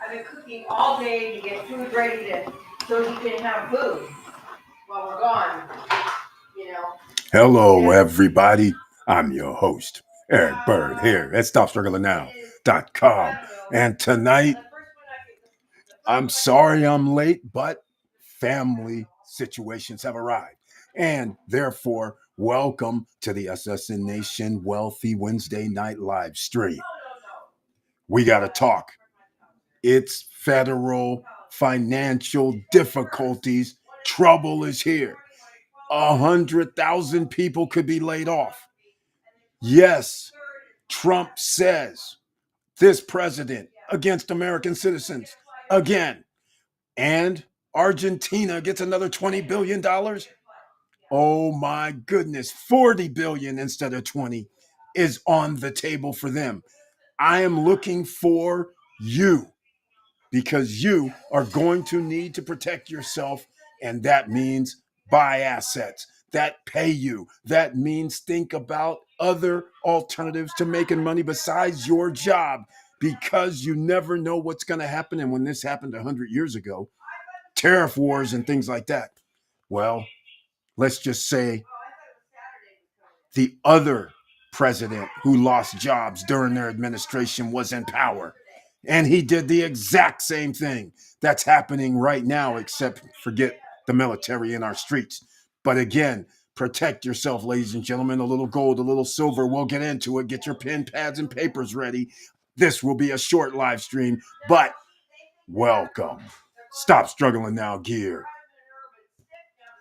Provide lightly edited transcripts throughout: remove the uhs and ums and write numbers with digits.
I've been cooking all day to get food ready so he can have food while we're gone, you know. Hello, everybody. I'm your host, Eric Bird, here at StopStrugglingNow.com. And tonight, I'm sorry I'm late, but family situations have arrived. And therefore, welcome to the SSN Nation Wealthy Wednesday Night Live stream. We got to talk. It's federal financial difficulties. Trouble is here. 100,000 people could be laid off. Yes, Trump says this president against American citizens again. And Argentina gets another $20 billion. Oh my goodness, 40 billion instead of 20 is on the table for them. I am looking for you because you are going to need to protect yourself, and that means buy assets that pay you. That means think about other alternatives to making money besides your job, because you never know what's going to happen. And when this happened 100 years ago, tariff wars and things like that, well, let's just say the other president who lost jobs during their administration was in power. And he did the exact same thing that's happening right now, except forget the military in our streets. But again, protect yourself, ladies and gentlemen. A little gold, a little silver. We'll get into it. Get your pen, pads, and papers ready. This will be a short live stream, but welcome. Stop struggling now, gear.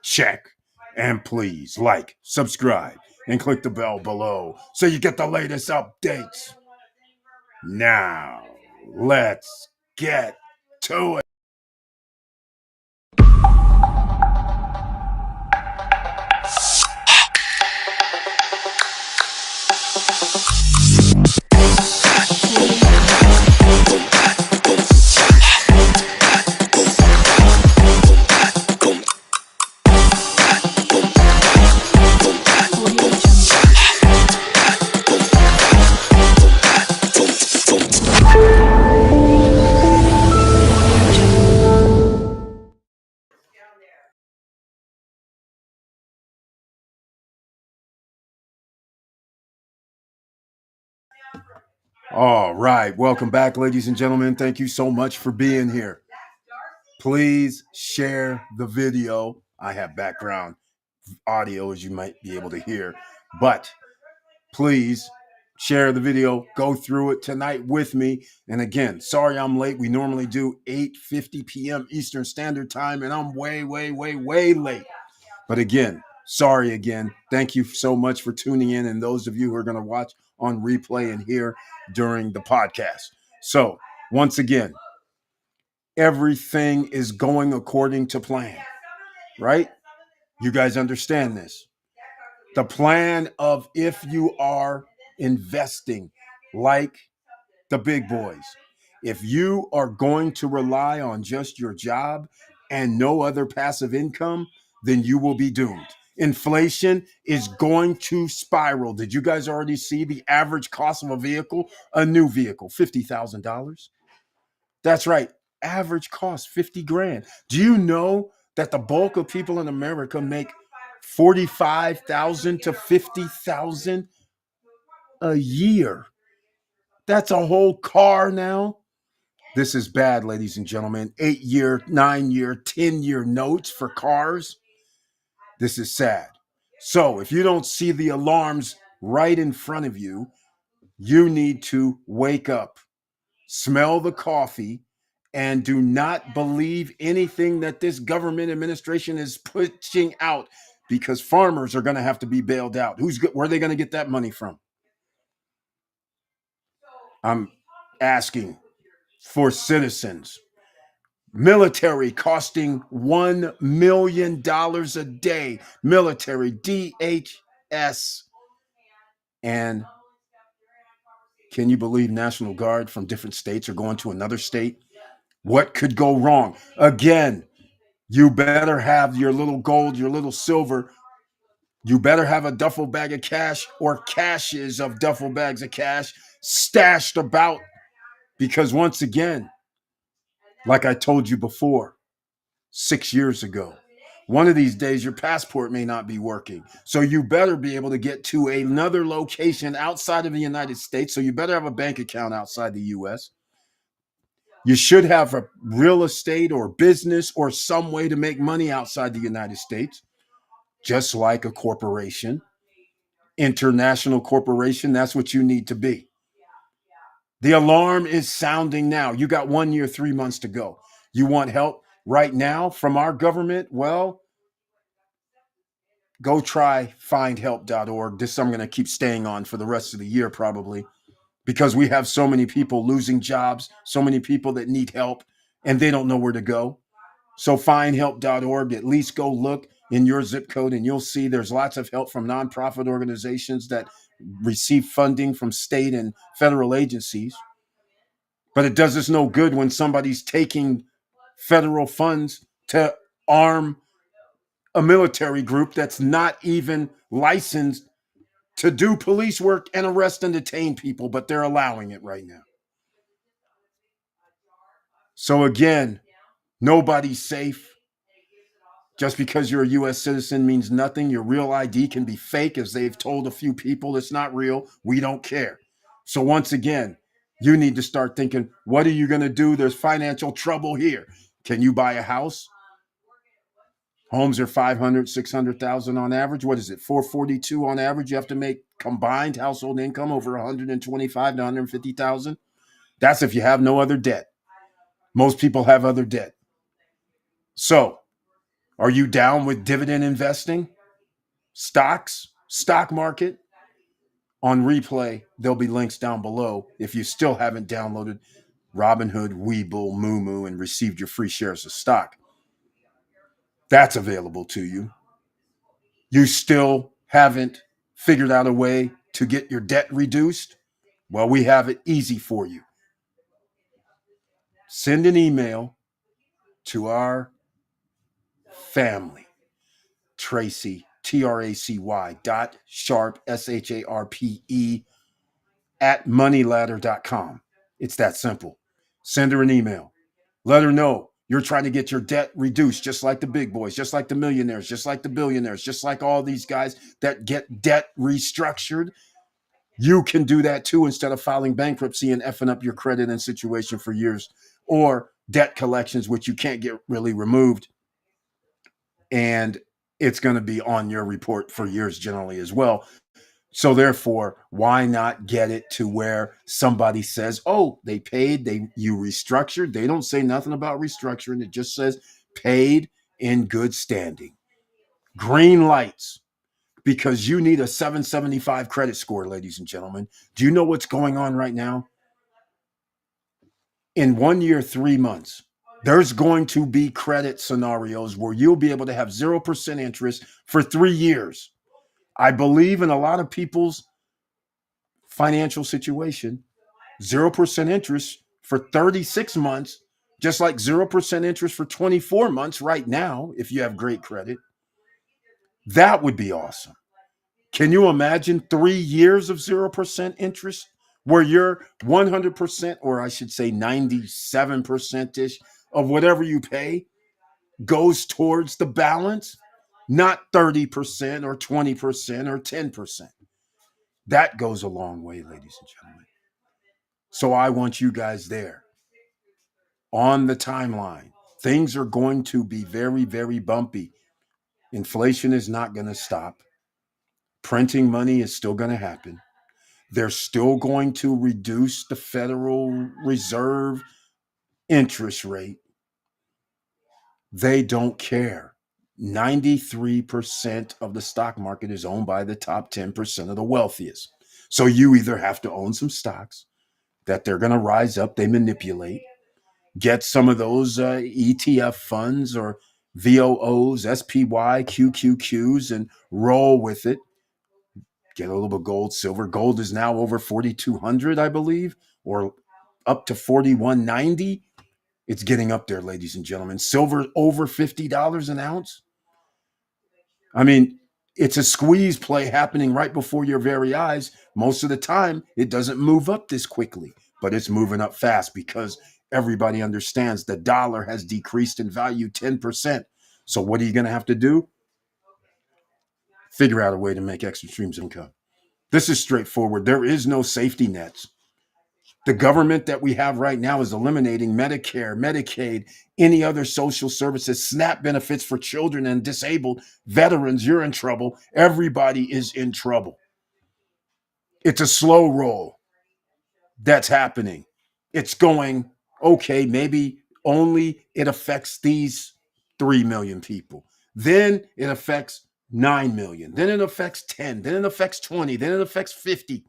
Check. And please like, subscribe, and click the bell below so you get the latest updates. Now, let's get to it. All right. Welcome back, ladies and gentlemen. Thank you so much for being here. Please share the video. I have background audio, as you might be able to hear, but please share the video. Go through it tonight with me. And again, sorry I'm late. We normally do 8:50 p.m. Eastern Standard Time, and I'm way late. But again, sorry again. Thank you so much for tuning in, and those of you who are going to watch on replay and here during the podcast. So once again, everything is going according to plan, right? You guys understand this. The plan of, if you are investing like the big boys, if you are going to rely on just your job and no other passive income, then you will be doomed. Inflation is going to spiral. Did you guys already see the average cost of a vehicle? A new vehicle, $50,000. That's right. Average cost, 50 grand. Do you know that the bulk of people in America make 45,000 to 50,000 a year? That's a whole car now. This is bad, ladies and gentlemen. 8-year, 9-year, 10-year notes for cars. This is sad. So if you don't see the alarms right in front of you, you need to wake up, smell the coffee, and do not believe anything that this government administration is pushing out, because farmers are going to have to be bailed out. Where are they going to get that money from? I'm asking for citizens. Military costing $1 million a day. Military, DHS. And can you believe National Guard from different states are going to another state? What could go wrong? Again, you better have your little gold, your little silver. You better have a duffel bag of cash or caches of duffel bags of cash stashed about Because once again, like I told you before, 6 years ago, one of these days your passport may not be working. So you better be able to get to another location outside of the United States. So you better have a bank account outside the US. You should have a real estate or business or some way to make money outside the United States, just like a corporation, international corporation. That's what you need to be. The alarm is sounding now. You got 1 year, 3 months to go. You want help right now from our government? Well, go try findhelp.org. This I'm going to keep staying on for the rest of the year, probably, because we have so many people losing jobs, so many people that need help, and they don't know where to go. So findhelp.org, at least go look in your zip code and you'll see there's lots of help from nonprofit organizations that receive funding from state and federal agencies. But it does us no good when somebody's taking federal funds to arm a military group that's not even licensed to do police work and arrest and detain people, but they're allowing it right now. So again, nobody's safe. Just because you're a US citizen means nothing. Your real ID can be fake, as they've told a few people it's not real. We don't care. So once again, you need to start thinking, what are you going to do? There's financial trouble here. Can you buy a house? Homes are 500, 600,000 on average. What is it? 442 on average. You have to make combined household income over 125 to 150,000. That's if you have no other debt. Most people have other debt. So, are you down with dividend investing? Stocks, stock market? On replay, there'll be links down below if you still haven't downloaded Robinhood, Webull, Moomoo, and received your free shares of stock. That's available to you. You still haven't figured out a way to get your debt reduced? Well, we have it easy for you. Send an email to our family, Tracy, TRACY.sharpe, SHARPE, at moneyladder.com. It's that simple. Send her an email. Let her know you're trying to get your debt reduced, just like the big boys, just like the millionaires, just like the billionaires, just like all these guys that get debt restructured. You can do that too, instead of filing bankruptcy and effing up your credit and situation for years, or debt collections, which you can't get really removed. And it's going to be on your report for years generally as well. So therefore, why not get it to where somebody says, oh, they paid, you restructured. They don't say nothing about restructuring. It just says paid in good standing. Green lights, because you need a 775 credit score, ladies and gentlemen. Do you know what's going on right now? In 1 year, 3 months, there's going to be credit scenarios where you'll be able to have 0% interest for 3 years. I believe in a lot of people's financial situation, 0% interest for 36 months, just like 0% interest for 24 months right now, if you have great credit. That would be awesome. Can you imagine 3 years of 0% interest where you're 100%, or I should say 97% ish of whatever you pay goes towards the balance, not 30% or 20% or 10%. That goes a long way, ladies and gentlemen. So I want you guys there on the timeline. Things are going to be very, very bumpy. Inflation is not going to stop. Printing money is still going to happen. They're still going to reduce the Federal Reserve interest rate. They don't care. 93% of the stock market is owned by the top 10% of the wealthiest. So you either have to own some stocks that they're going to rise up, they manipulate, get some of those ETF funds or VOOs, SPY, QQQs, and roll with it. Get a little bit of gold, silver. Gold is now over 4,200, I believe, or up to 4,190. It's getting up there, ladies and gentlemen. Silver over $50 an ounce. I mean, it's a squeeze play happening right before your very eyes. Most of the time, it doesn't move up this quickly. but it's moving up fast because everybody understands the dollar has decreased in value 10%. So what are you going to have to do? Figure out a way to make extra streams of income. This is straightforward. There is no safety nets. The government that we have right now is eliminating Medicare, Medicaid, any other social services, SNAP benefits for children and disabled veterans. You're in trouble. Everybody is in trouble. It's a slow roll that's happening. It's going, okay, maybe only it affects these 3 million people. Then it affects 9 million. Then it affects 10. Then it affects 20. Then it affects 50.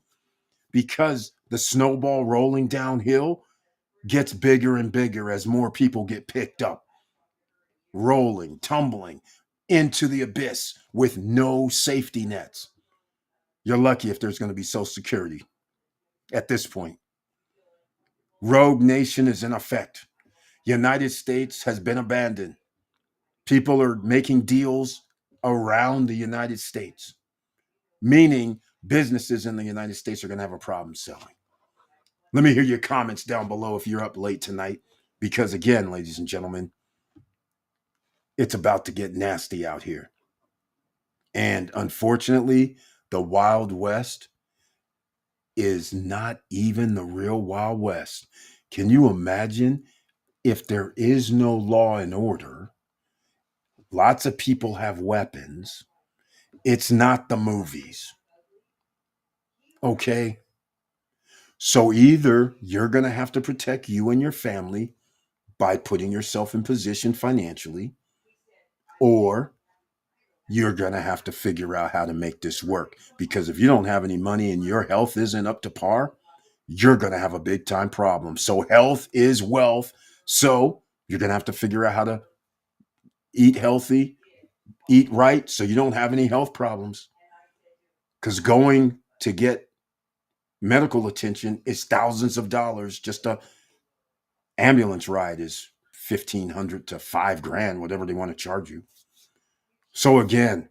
Because the snowball rolling downhill gets bigger and bigger as more people get picked up, rolling, tumbling into the abyss with no safety nets. You're lucky if there's going to be Social Security at this point. Rogue Nation is in effect. United States has been abandoned. People are making deals around the United States, meaning businesses in the United States are going to have a problem selling. Let me hear your comments down below if you're up late tonight, because again, ladies and gentlemen, it's about to get nasty out here. And unfortunately, the Wild West is not even the real Wild West. Can you imagine if there is no law and order? Lots of people have weapons. It's not the movies. Okay? So either you're going to have to protect you and your family by putting yourself in position financially, or you're going to have to figure out how to make this work. Because if you don't have any money and your health isn't up to par, you're going to have a big time problem. So health is wealth. So you're going to have to figure out how to eat healthy, eat right, so you don't have any health problems. Because going to get medical attention is thousands of dollars. Just a ambulance ride is $1,500 to $5,000, whatever they want to charge you. So again,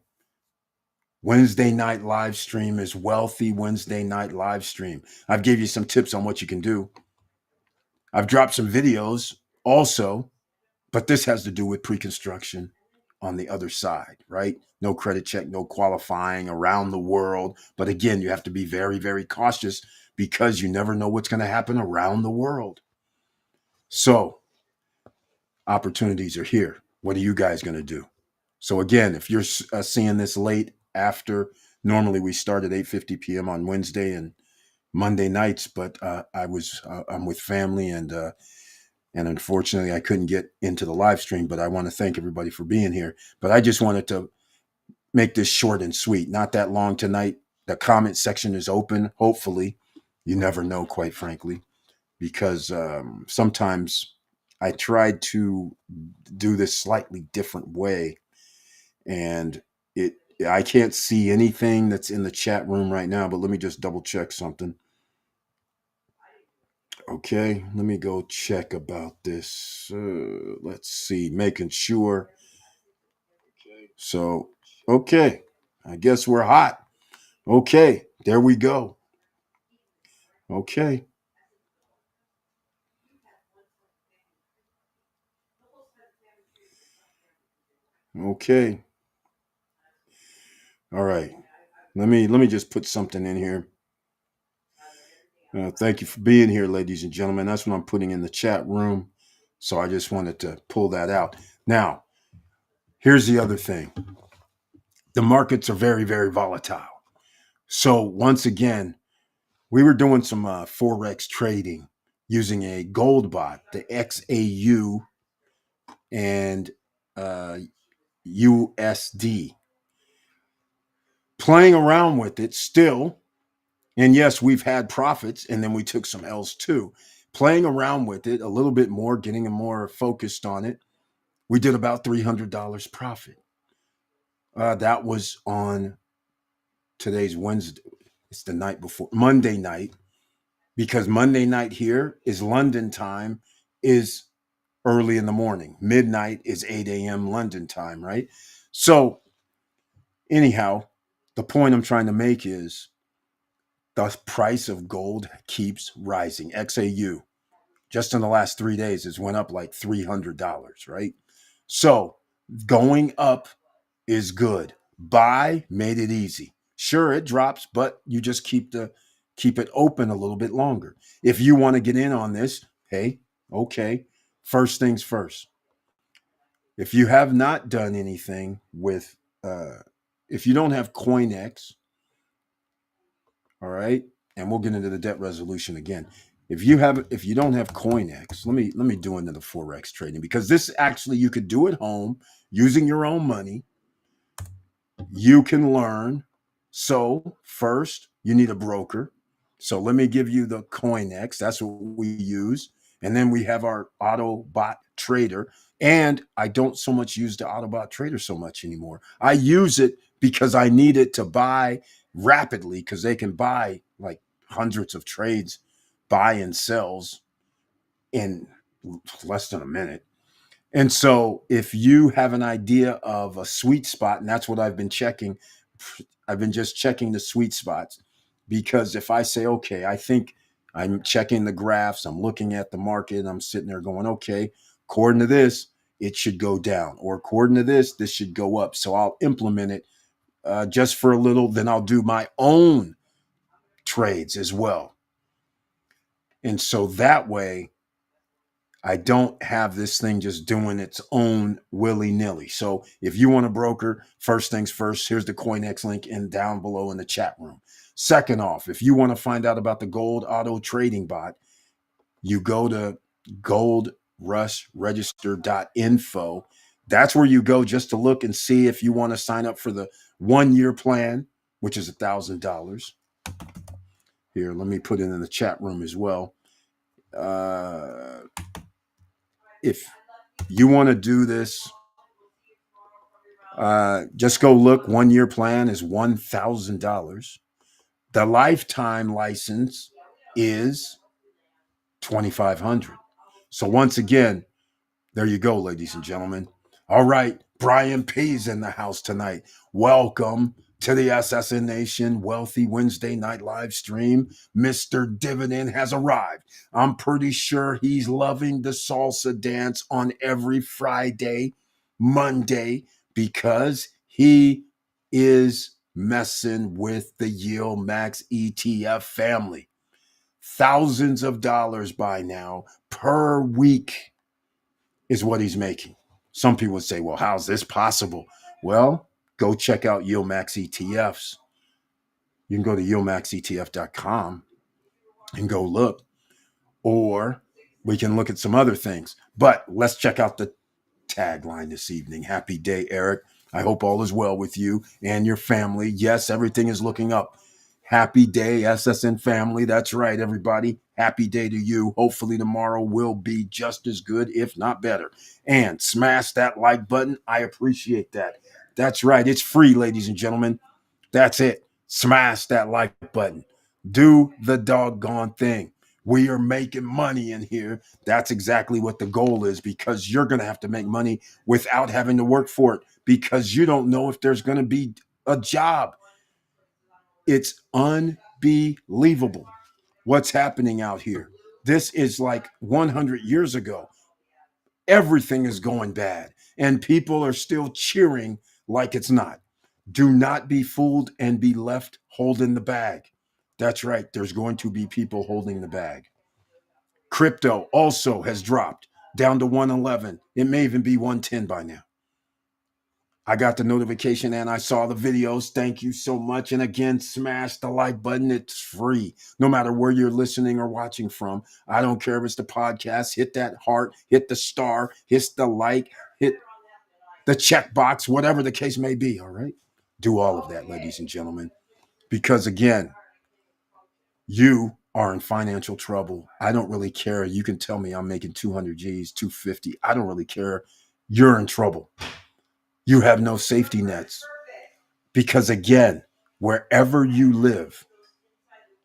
Wednesday night live stream is Wealthy Wednesday night live stream. I've gave you some tips on what you can do. I've dropped some videos also, but this has to do with pre-construction on the other side, right? No credit check, no qualifying around the world. But again, you have to be very, very cautious because you never know what's going to happen around the world. So opportunities are here. What are you guys going to do? So again, if you're seeing this late after, normally we start at 8:50 p.m. on Wednesday and Monday nights, but I'm with family and unfortunately I couldn't get into the live stream, but I want to thank everybody for being here. But I just wanted to make this short and sweet, not that long tonight. The comment section is open. Hopefully, you never know, quite frankly, because sometimes I tried to do this slightly different way, and I can't see anything that's in the chat room right now, but let me just double check something. Okay, let me go check about this. Let's see, making sure. So, okay, I guess we're hot. Okay, there we go. Okay. Okay. All right. Let me just put something in here. Thank you for being here, ladies and gentlemen. That's what I'm putting in the chat room. So I just wanted to pull that out. Now, here's the other thing. The markets are very, very volatile. So once again, we were doing some Forex trading using a gold bot, the XAU and USD. Playing around with it still. And yes, we've had profits and then we took some L's too. Playing around with it a little bit more, getting more focused on it. We did about $300 profit. That was on today's Wednesday. It's the night before, Monday night, because Monday night here is London time, is early in the morning. Midnight is 8 a.m. London time, right? So, anyhow, the point I'm trying to make is the price of gold keeps rising. XAU, just in the last 3 days, has went up like $300, right? So going up is good. Buy made it easy. Sure, it drops, but you just keep it open a little bit longer. If you want to get in on this, hey, okay. First things first. If you have not done anything with, if you don't have CoinX, all right, and we'll get into the debt resolution again. If you don't have CoinX, let me do into the forex trading, because this actually you could do at home using your own money. You can learn. So first, you need a broker. So let me give you the CoinX. That's what we use. And then we have our Autobot Trader. And I don't so much use the Autobot Trader so much anymore. I use it because I need it to buy rapidly, because they can buy like hundreds of trades, buy and sells in less than a minute. And so if you have an idea of a sweet spot, and that's what I've been checking, I've been just checking the sweet spots, because if I say, okay, I think I'm checking the graphs, I'm looking at the market, I'm sitting there going, okay, according to this, it should go down, or according to this should go up. So I'll implement it just for a little, then I'll do my own trades as well. And so that way, I don't have this thing just doing its own willy nilly. So if you want a broker, first things first, here's the CoinX link in down below in the chat room. Second off, if you want to find out about the gold auto trading bot, you go to goldrushregister.info. That's where you go just to look and see if you want to sign up for the 1 year plan, which is $1,000. Here, let me put it in the chat room as well. If you want to do this, just go look. 1 year plan is $1,000. The lifetime license is $2,500. So once again, there you go, ladies and gentlemen. All right, Brian P's in the house tonight. Welcome to the SSN Nation Wealthy Wednesday night live stream. Mr. Dividend has arrived. I'm pretty sure he's loving the salsa dance on every Friday, Monday, because he is messing with the Yield Max ETF family. Thousands of dollars by now per week is what he's making. Some people would say, well, how's this possible? Well, go check out Yield Max ETFs. You can go to yieldmaxetf.com and go look, or we can look at some other things. But let's check out the tagline this evening. Happy day, Eric. I hope all is well with you and your family. Yes, everything is looking up. Happy day, SSN family. That's right, everybody. Happy day to you. Hopefully tomorrow will be just as good, if not better. And smash that like button. I appreciate that. That's right. It's free, ladies and gentlemen. That's it. Smash that like button. Do the doggone thing. We are making money in here. That's exactly what the goal is, because you're going to have to make money without having to work for it, because you don't know if there's going to be a job. It's unbelievable what's happening out here. This is like 100 years ago. Everything is going bad, and people are still cheering like it's not. Do not be fooled and be left holding the bag. That's right. There's going to be people holding the bag. Crypto also has dropped down to 111. It may even be 110 by now. I got the notification and I saw the videos. Thank you so much. And again, smash the like button. It's free. No matter where you're listening or watching from. I don't care if it's the podcast. Hit that heart, hit the star, hit the like, hit the check box, whatever the case may be. All right. Do all of that, ladies and gentlemen. Because again, you are in financial trouble. I don't really care. You can tell me I'm making 200 G's, 250. I don't really care. You're in trouble. You have no safety nets. Because again, wherever you live,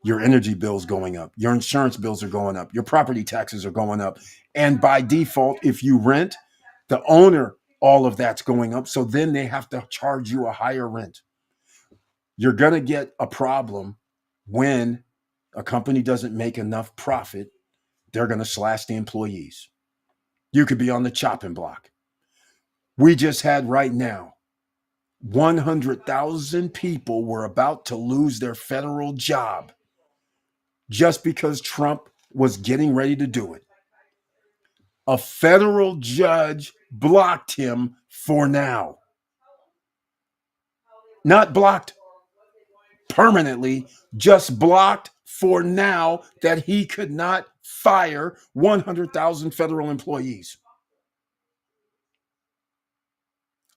your energy bills going up, your insurance bills are going up, your property taxes are going up. And by default, if you rent, the owner, all of that's going up. So then they have to charge you a higher rent. You're going to get a problem when a company doesn't make enough profit, they're going to slash the employees. You could be on the chopping block. We just had right now 100,000 people were about to lose their federal job just because Trump was getting ready to do it. A federal judge blocked him for now. Not blocked permanently, just blocked for now that he could not fire 100,000 federal employees.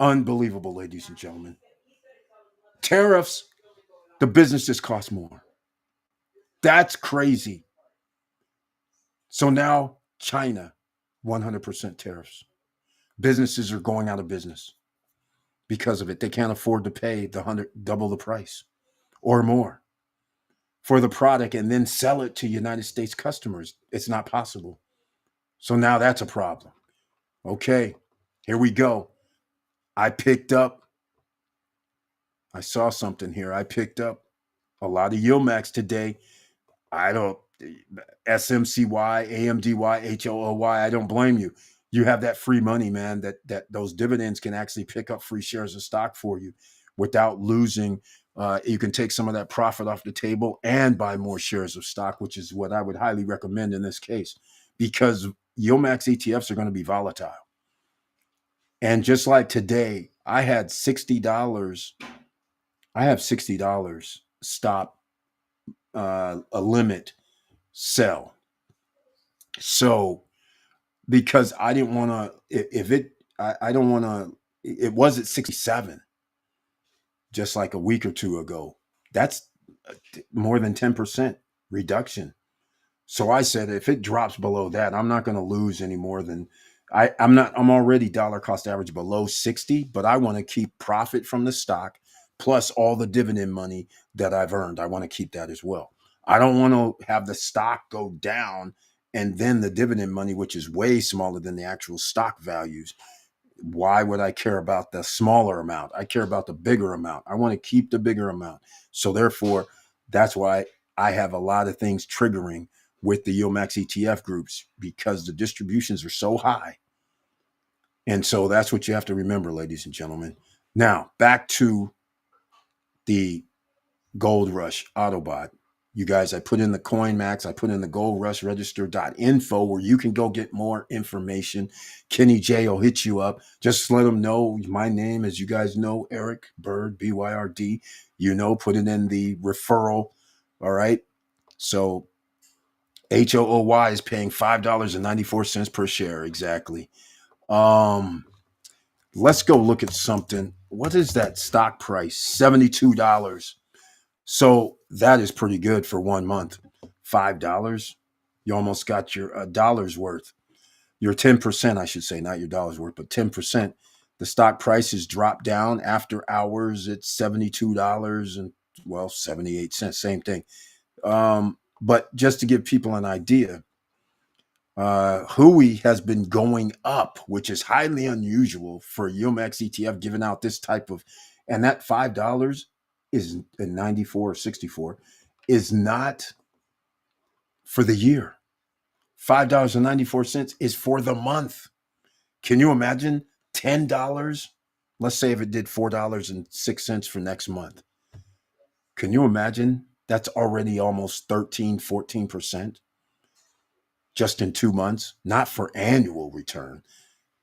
Unbelievable, ladies and gentlemen. Tariffs, the businesses cost more. That's crazy. So now China, 100% tariffs. Businesses are going out of business because of it. They can't afford to pay double the price or more for the product and then sell it to United States customers. It's not possible. So now that's a problem. Okay, here we go. I saw something here. I picked up a lot of Yilmax today. I don't, SMCY, AMDY, HOOY, I don't blame you. You have that free money, man, that those dividends can actually pick up free shares of stock for you without losing. You can take some of that profit off the table and buy more shares of stock, which is what I would highly recommend in this case, because Yilmax ETFs are going to be volatile. And just like today, I have $60 stop a limit sell. So because I didn't want to, if it, I don't want to, it was at 67 just like a week or two ago. That's more than 10% reduction. So I said, if it drops below that, I'm not going to lose any more than I'm already dollar cost average below 60, but I want to keep profit from the stock plus all the dividend money that I've earned. I want to keep that as well. I don't want to have the stock go down and then the dividend money, which is way smaller than the actual stock values. Why would I care about the smaller amount? I care about the bigger amount. I want to keep the bigger amount. So therefore, that's why I have a lot of things triggering with the Yilmax ETF groups, because the distributions are so high. And so that's what you have to remember, ladies and gentlemen. Now, back to the Gold Rush Autobot. You guys, I put in the CoinMax, I put in the goldrushregister.info where you can go get more information. Kenny J will hit you up. Just let them know my name, as you guys know, Eric Bird, BYRD. Put it in the referral. All right. So HOOY is paying $5.94 per share. Exactly. Let's go look at something. What is that stock price? $72. So that is pretty good for 1 month. $5. You almost got your dollar's worth. Your 10%, I should say, not your dollar's worth, but 10%. The stock price has dropped down after hours. It's $72 and 78 cents, same thing. But just to give people an idea, Hui has been going up, which is highly unusual for Yilmax ETF giving out this type of, and that $5 is 94 or 64 is not for the year. $5.94 is for the month. Can you imagine $10? Let's say if it did $4.06 for next month. Can you imagine? That's already almost 13, 14% just in 2 months, not for annual return.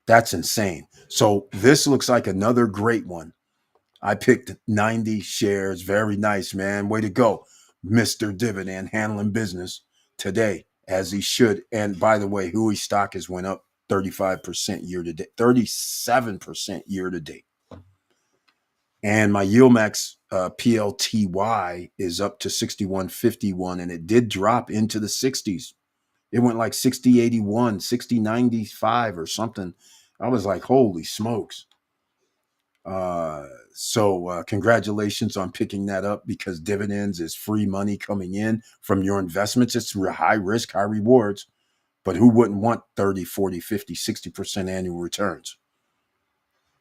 That's insane. So this looks like another great one. I picked 90 shares. Very nice, man. Way to go, Mr. Dividend handling business today, as he should. And by the way, Hui stock has went up 35% year to date, 37% year to date. And my Yilmax PLTY is up to 61.51, and it did drop into the 60s. It went like 60.81, 60.95 or something. I was like, holy smokes. So congratulations on picking that up, because dividends is free money coming in from your investments. It's high risk, high rewards, but who wouldn't want 30, 40, 50, 60% annual returns?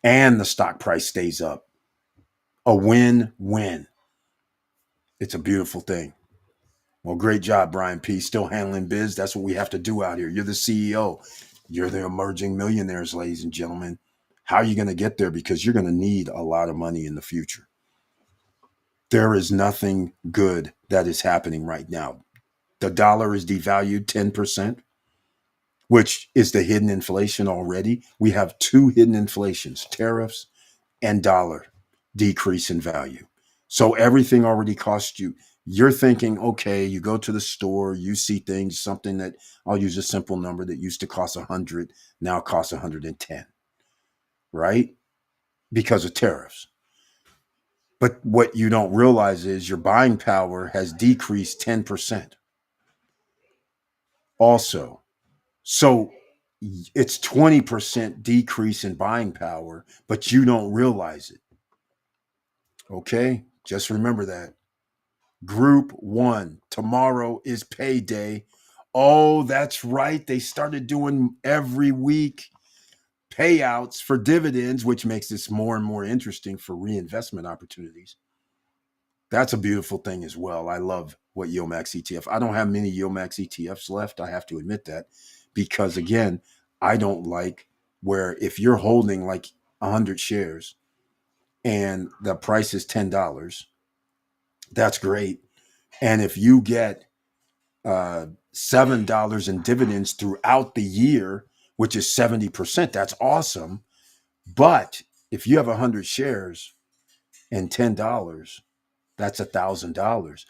And the stock price stays up. A win-win. It's a beautiful thing. Well, great job, Brian P. Still handling biz. That's what we have to do out here. You're the CEO. You're the emerging millionaires, ladies and gentlemen. How are you going to get there? Because you're going to need a lot of money in the future. There is nothing good that is happening right now. The dollar is devalued 10%, which is the hidden inflation already. We have two hidden inflations, tariffs and dollar decrease in value. So everything already cost you. You're thinking, okay, you go to the store, you see things, something that I'll use a simple number that used to cost 100, now costs 110, right? Because of tariffs. But what you don't realize is your buying power has decreased 10% also. So it's 20% decrease in buying power, but you don't realize it. Okay? Just remember that. Group one, tomorrow is payday. Oh, that's right. They started doing every week payouts for dividends, which makes this more and more interesting for reinvestment opportunities. That's a beautiful thing as well. I love what Yomax ETF. I don't have many Yomax ETFs left. I have to admit that because again, I don't like where if you're holding like 100 shares and the price is $10, that's great. And if you get $7 in dividends throughout the year, which is 70%, that's awesome. But if you have 100 shares and $10, that's $1,000.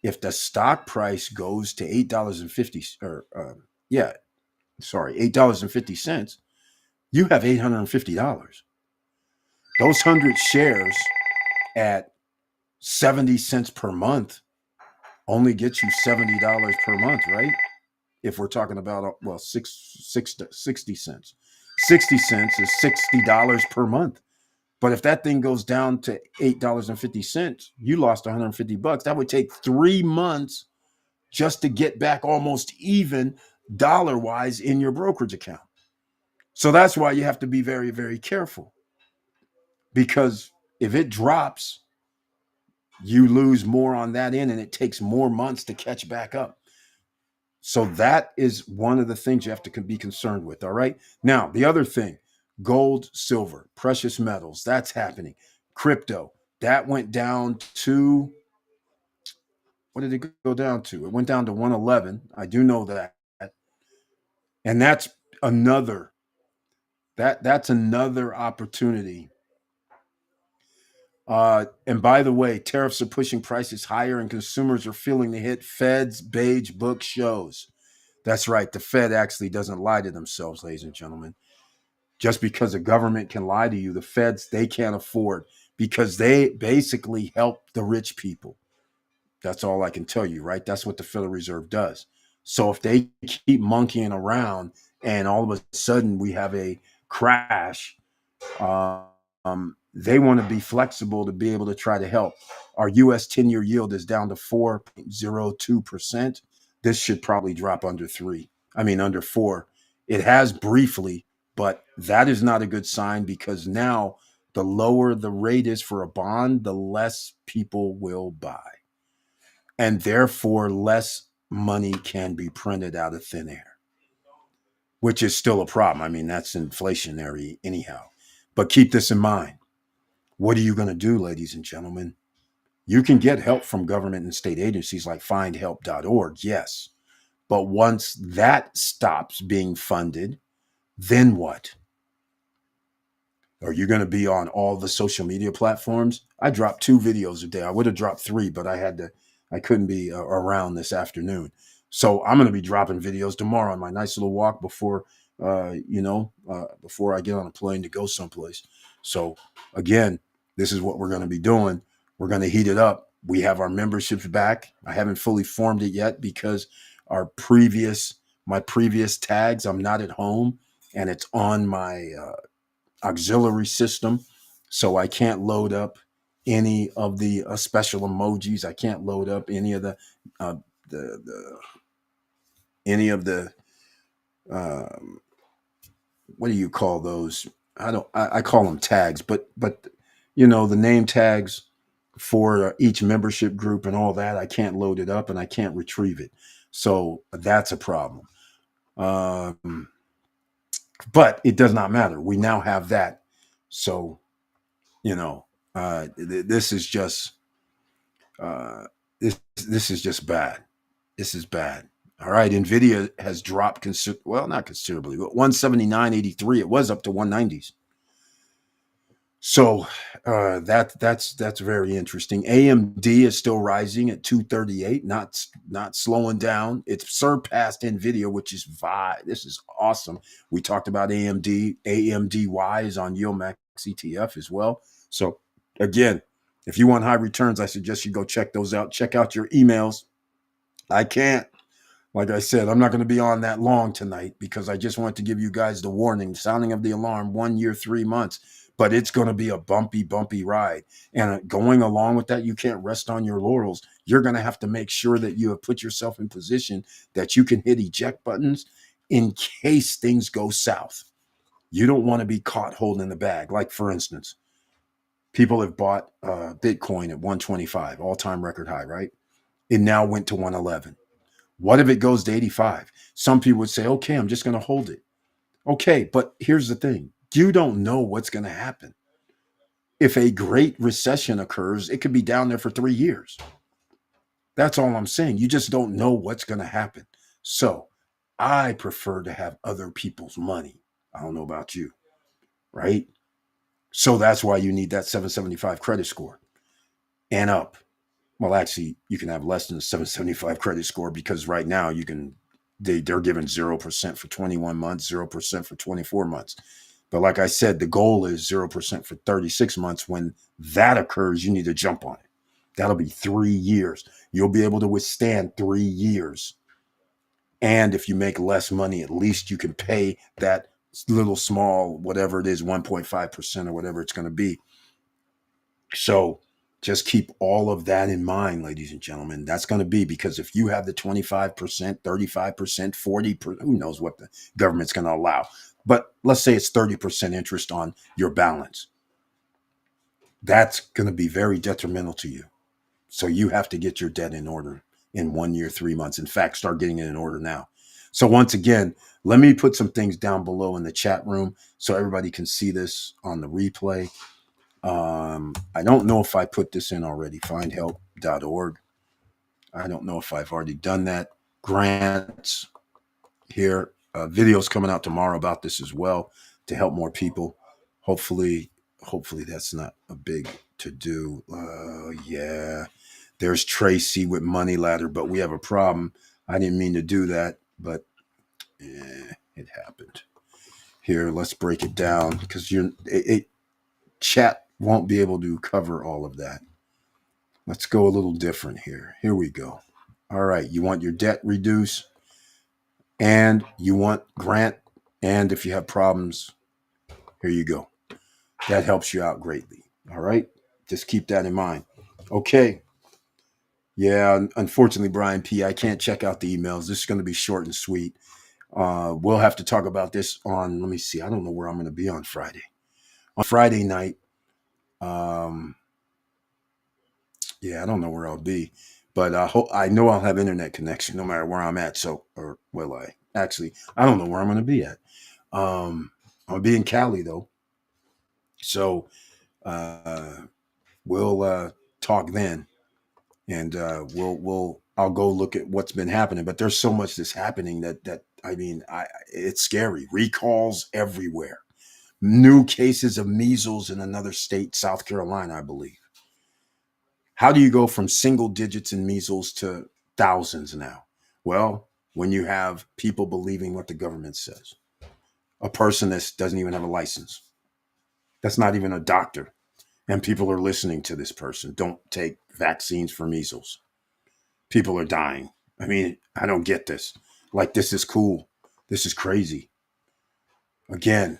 If the stock price goes to $8.50 or yeah, sorry, $8.50, you have $850. Those 100 shares at 70 cents per month only gets you $70 per month, right? If we're talking about well, 60 cents. 60 cents is $60 per month. But if that thing goes down to $8.50, you lost 150 bucks. That would take 3 months just to get back almost even dollar wise in your brokerage account. So that's why you have to be very, very careful because if it drops, you lose more on that end and it takes more months to catch back up. So that is one of the things you have to be concerned with. All right. Now, the other thing, gold, silver, precious metals, that's happening. Crypto, that went down to, what did it go down to? It went down to 111. I do know that. And another that's another opportunity. And by the way, tariffs are pushing prices higher and consumers are feeling the hit. Fed's beige book shows. That's right. The Fed actually doesn't lie to themselves, ladies and gentlemen. Just because the government can lie to you, the Feds, they can't afford because they basically help the rich people. That's all I can tell you, right? That's what the Federal Reserve does. So if they keep monkeying around and all of a sudden we have a crash, they want to be flexible to be able to try to help. Our U.S. 10-year yield is down to 4.02%. This should probably drop under three. I mean, under four. It has briefly, but that is not a good sign because now the lower the rate is for a bond, the less people will buy. And therefore, less money can be printed out of thin air, which is still a problem. I mean, that's inflationary anyhow. But keep this in mind. What are you going to do, ladies and gentlemen? You can get help from government and state agencies like findhelp.org, yes. But once that stops being funded, then what? Are you going to be on all the social media platforms? I dropped 2 videos a day. I would have dropped 3, but I couldn't be around this afternoon. So I'm going to be dropping videos tomorrow on my nice little walk before I get on a plane to go someplace. So again, this is what we're going to be doing. We're going to heat it up. We have our memberships back. I haven't fully formed it yet because my previous tags, I'm not at home and it's on my auxiliary system. So I can't load up any of the special emojis. I can't load up any of uh, the any of the um, what do you call those? I call them tags, but the name tags for each membership group and all that. I can't load it up and I can't retrieve it. So that's a problem. Um, but it does not matter. We now have that. So, you know, this is just uh, this is just bad. This is bad. All right, Nvidia has dropped well, not considerably, but 179.83. It was up to 190s. So that's very interesting. AMD is still rising at 238, not slowing down. It's surpassed Nvidia, which is this is awesome. We talked about AMD. AMDY is on Yieldmax ETF as well. So again, if you want high returns, I suggest you go check those out. Check out your emails. I can't. Like I said, I'm not going to be on that long tonight because I just want to give you guys the warning, sounding of the alarm, 1 year, 3 months. But it's going to be a bumpy ride. And going along with that, you can't rest on your laurels. You're going to have to make sure that you have put yourself in position that you can hit eject buttons in case things go south. You don't want to be caught holding the bag. Like, for instance, people have bought Bitcoin at 125, all-time record high, right? It now went to 111. What if it goes to 85? Some people would say, okay, I'm just going to hold it. Okay, but here's the thing. You don't know what's going to happen. If a great recession occurs, it could be down there for 3 years. That's all I'm saying. You just don't know what's going to happen. So I prefer to have other people's money. I don't know about you, right? So that's why you need that 775 credit score and up. Well, actually, you can have less than a 775 credit score because right now they're giving 0% for 21 months, 0% for 24 months. But like I said, the goal is 0% for 36 months. When that occurs, you need to jump on it. That'll be 3 years. You'll be able to withstand 3 years. And if you make less money, at least you can pay that little small, whatever it is, 1.5% or whatever it's going to be. So just keep all of that in mind, ladies and gentlemen. That's going to be because if you have the 25%, 35%, 40%, who knows what the government's going to allow. But let's say it's 30% interest on your balance. That's going to be very detrimental to you. So you have to get your debt in order in 1 year, 3 months. In fact, start getting it in order now. So once again, let me put some things down below in the chat room so everybody can see this on the replay. I don't know if I put this in already, findhelp.org. I don't know if I've already done that. Grants here. Videos coming out tomorrow about this as well to help more people. Hopefully that's not a big to do. Yeah. There's Tracy with Money Ladder, but we have a problem. I didn't mean to do that, but it happened. Here, let's break it down because chat won't be able to cover all of that. Let's go a little different here. Here we go. All right. You want your debt reduced and you want grant. And if you have problems, here you go. That helps you out greatly. All right. Just keep that in mind. Okay. Yeah. Unfortunately, Brian P., I can't check out the emails. This is going to be short and sweet. We'll have to talk about this on, let me see. I don't know where I'm going to be on Friday. On Friday night, yeah, I don't know where I'll be, but I know I'll have internet connection no matter where I'm at. So, or will I? Actually, I don't know where I'm going to be at. I'll be in Cali though, so uh, we'll talk then, and I'll go look at what's been happening. But there's so much that's happening that I mean, it's scary. Recalls everywhere. New cases of measles in another state, South Carolina, I believe. How do you go from single digits in measles to thousands now? Well, when you have people believing what the government says, a person that doesn't even have a license, that's not even a doctor, and people are listening to this person. Don't take vaccines for measles. People are dying. I mean, I don't get this. Like, this is cool. This is crazy. Again,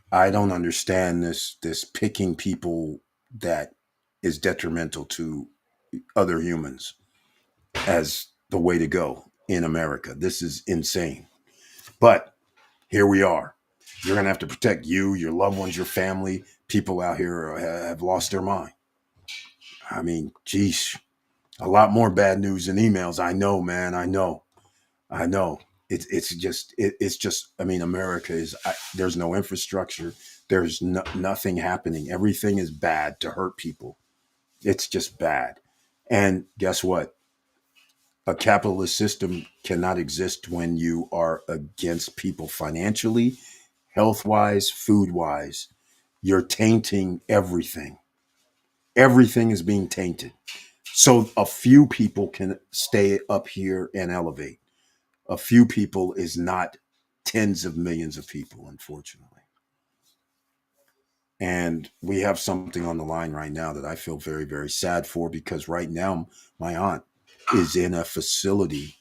I don't understand this picking people that is detrimental to other humans as the way to go in America. This is insane. But here we are. You're going to have to protect you, your loved ones, your family. People out here have lost their mind. I mean, geez, a lot more bad news than emails. I know, man. I know. It's just. I mean, America is. There's no infrastructure. There's nothing happening. Everything is bad to hurt people. It's just bad. And guess what? A capitalist system cannot exist when you are against people financially, health wise, food wise. You're tainting everything. Everything is being tainted. So a few people can stay up here and elevate. A few people is not tens of millions of people, unfortunately. And we have something on the line right now that I feel very, very sad for because right now my aunt is in a facility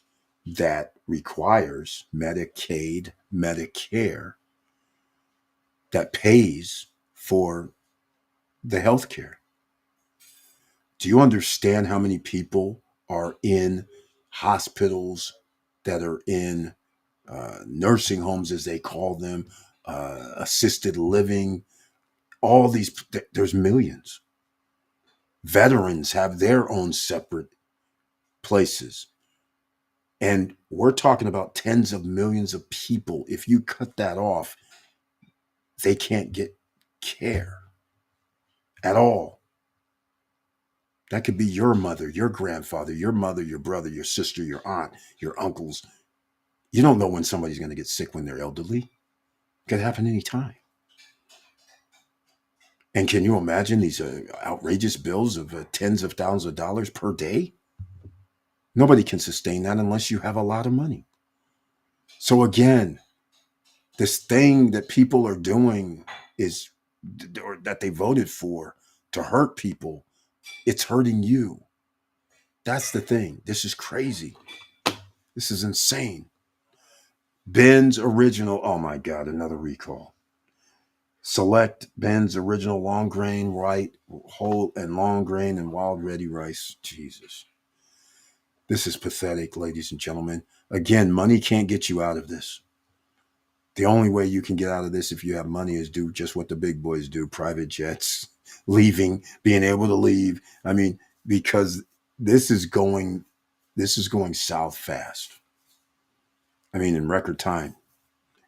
that requires Medicaid, Medicare, that pays for the health care. Do you understand how many people are in hospitals that are in nursing homes, as they call them, assisted living? All these, there's millions. Veterans have their own separate places. And we're talking about tens of millions of people. If you cut that off, they can't get care at all. That could be your mother, your grandfather, your mother, your brother, your sister, your aunt, your uncles. You don't know when somebody's going to get sick when they're elderly. It could happen anytime. And can you imagine these outrageous bills of tens of thousands of dollars per day? Nobody can sustain that unless you have a lot of money. So again, this thing that people are doing is, or that they voted for to hurt people, it's hurting you. That's the thing. This is crazy. This is insane. Ben's original, oh my God, another recall. Select Ben's original long grain, white, whole, and long grain and wild ready rice. Jesus. This is pathetic, ladies and gentlemen. Again, money can't get you out of this. The only way you can get out of this if you have money is do just what the big boys do: private jets, leaving, being able to leave. I mean, because this is going this is going south fast. I mean, in record time.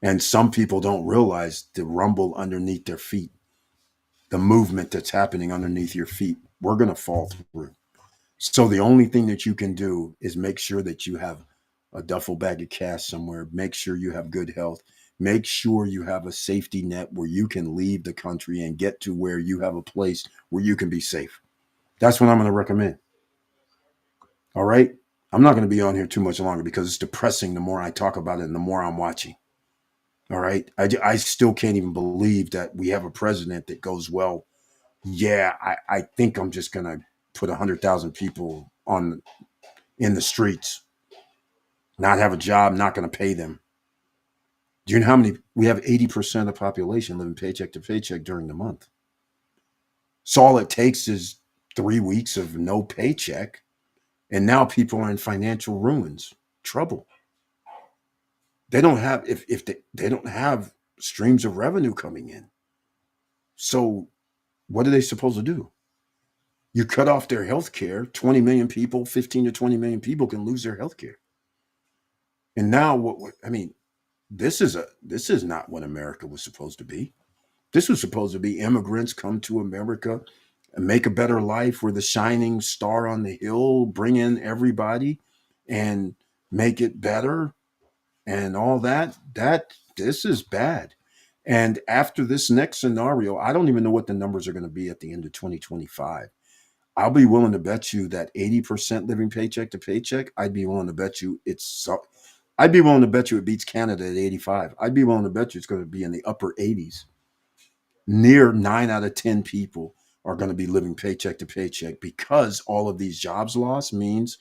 And some people don't realize the rumble underneath their feet, the movement that's happening underneath your feet. We're going to fall through. So the only thing that you can do is make sure that you have a duffel bag of cash somewhere. Make sure you have good health. Make sure you have a safety net where you can leave the country and get to where you have a place where you can be safe. That's what I'm going to recommend. All right. I'm not going to be on here too much longer because it's depressing the more I talk about it and the more I'm watching. All right. I still can't even believe that we have a president that goes, well, yeah, I think I'm just going to put 100,000 people on in the streets, not have a job, not going to pay them. Do you know how many? We have 80% of the population living paycheck to paycheck during the month. So all it takes is 3 weeks of no paycheck. And now people are in financial ruins, trouble. They don't have, if they don't have streams of revenue coming in. So what are they supposed to do? You cut off their health care, 20 million people, 15 to 20 million people can lose their health care. And now I mean, this is not what America was supposed to be. This was supposed to be immigrants come to America and make a better life. We're the shining star on the hill, bring in everybody and make it better and all that. This is bad. And after this next scenario, I don't even know what the numbers are going to be at the end of 2025. I'll be willing to bet you that 80% living paycheck to paycheck, I'd be willing to bet you I'd be willing to bet you it beats Canada at 85. I'd be willing to bet you it's going to be in the upper 80s. Near 9 out of 10 people are going to be living paycheck to paycheck because all of these jobs lost means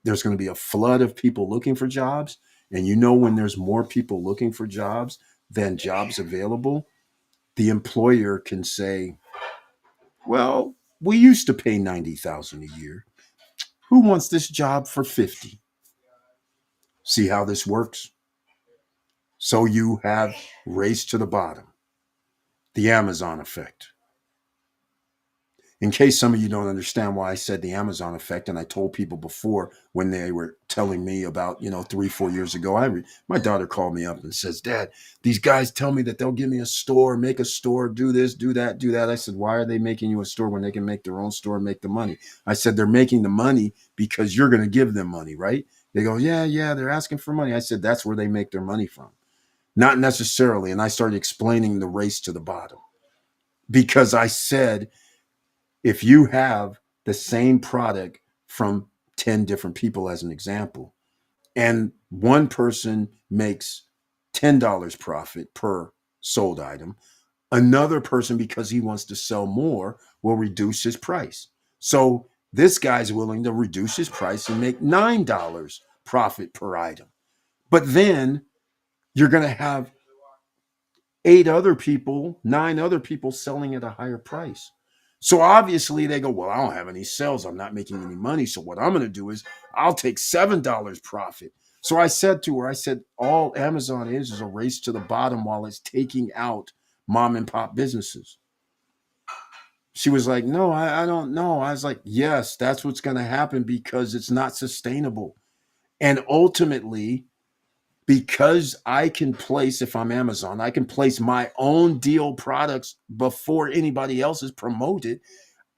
there's going to be a flood of people looking for jobs. And you know, when there's more people looking for jobs than jobs available, the employer can say, well, we used to pay 90,000 a year. Who wants this job for 50? See how this works? So you have race to the bottom, the Amazon effect. In case some of you don't understand why I said the Amazon effect, and I told people before when they were telling me about, 3, 4 years ago, my daughter called me up and says, Dad, these guys tell me that they'll give me a store, make a store, do this, do that, do that. I said, why are they making you a store when they can make their own store and make the money? I said, they're making the money because you're going to give them money, right? They go, yeah, they're asking for money. I said, that's where they make their money from. Not necessarily. And I started explaining the race to the bottom because I said, if you have the same product from 10 different people, as an example, and one person makes $10 profit per sold item, another person, because he wants to sell more, will reduce his price. So this guy's willing to reduce his price and make $9 profit per item. But then you're going to have 9 other people selling at a higher price. So obviously they go, well, I don't have any sales. I'm not making any money. So what I'm going to do is I'll take $7 profit. So I said to her, I said, all Amazon is a race to the bottom while it's taking out mom and pop businesses. She was like, no, I don't know. I was like, yes, that's what's going to happen because it's not sustainable. And ultimately, because I can place, if I'm Amazon, I can place my own deal products before anybody else is promoted.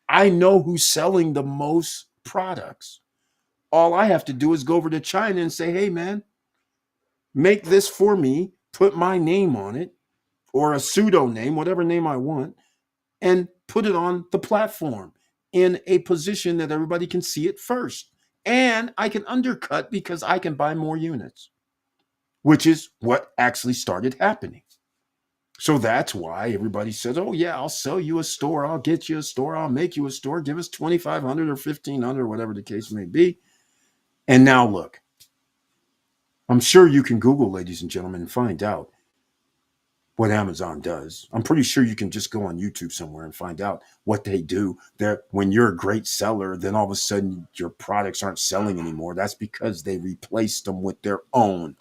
I know who's selling the most products. All I have to do is go over to China and say, hey, man, make this for me, put my name on it or a pseudo name, whatever name I want, and put it on the platform in a position that everybody can see it first. And I can undercut because I can buy more units, which is what actually started happening. So that's why everybody says, oh, yeah, I'll sell you a store. I'll get you a store. I'll make you a store. Give us 2,500 or 1,500 or whatever the case may be. And now look, I'm sure you can Google, ladies and gentlemen, and find out what Amazon does. I'm pretty sure you can just go on YouTube somewhere and find out what they do. There, when you're a great seller, then all of a sudden your products aren't selling anymore. That's because they replaced them with their own.